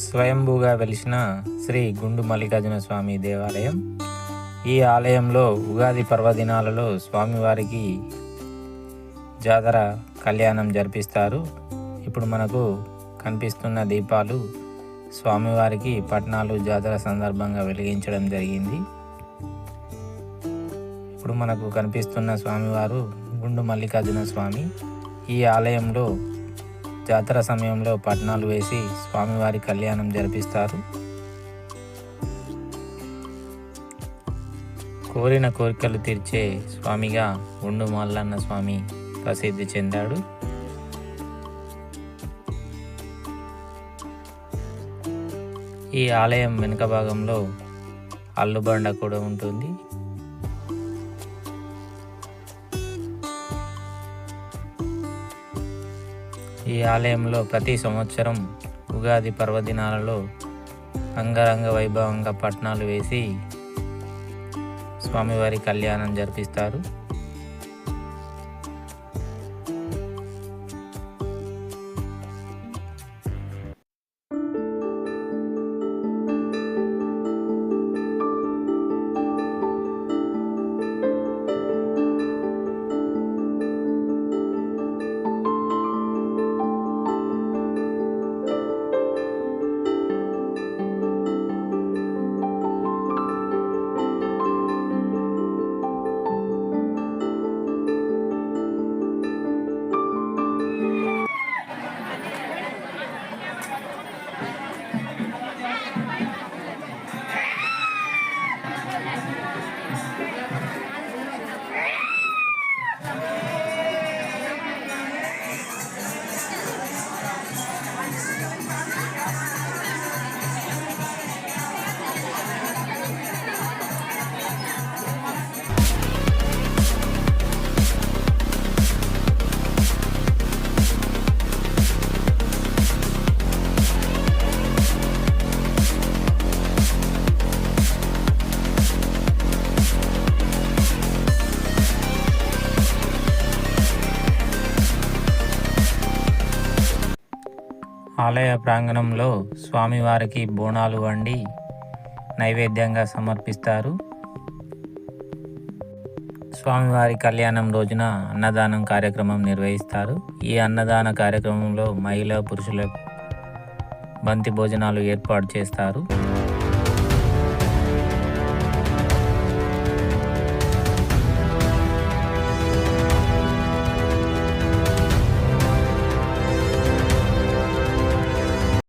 స్వయంభూగా వెలిసిన శ్రీ గుండు మల్లికార్జున స్వామి దేవాలయం. ఈ ఆలయంలో ఉగాది పర్వదినాలలో స్వామివారికి జాతర కళ్యాణం జరిపిస్తారు. ఇప్పుడు మనకు కనిపిస్తున్న దీపాలు స్వామివారికి పట్నాలు జాతర సందర్భంగా వెలిగించడం జరిగింది. ఇప్పుడు మనకు కనిపిస్తున్న స్వామివారు గుండు మల్లికార్జున స్వామి. ఈ ఆలయంలో జాతర సమయంలో పట్నాలు వేసి స్వామివారి కళ్యాణం జరిపిస్తారు. కోరిన కోరికలు తీర్చే స్వామిగా గుండు మల్లన్న స్వామి ప్రసిద్ధి చెందాడు. ఈ ఆలయం వెనుక భాగంలో అల్లుబండ కూడా ఉంటుంది. ఈ ఆలయంలో ప్రతి సంవత్సరం ఉగాది పర్వదినాలలో అంగరంగ వైభవంగా పట్నాలు వేసి స్వామివారి కళ్యాణం జరిపిస్తారు. ఆలయ ప్రాంగణంలో స్వామివారికి బోనాలు వండి నైవేద్యంగా సమర్పిస్తారు. స్వామివారి కళ్యాణం రోజున అన్నదానం కార్యక్రమం నిర్వహిస్తారు. ఈ అన్నదాన కార్యక్రమంలో మహిళా పురుషుల బంతి భోజనాలు ఏర్పాటు చేస్తారు.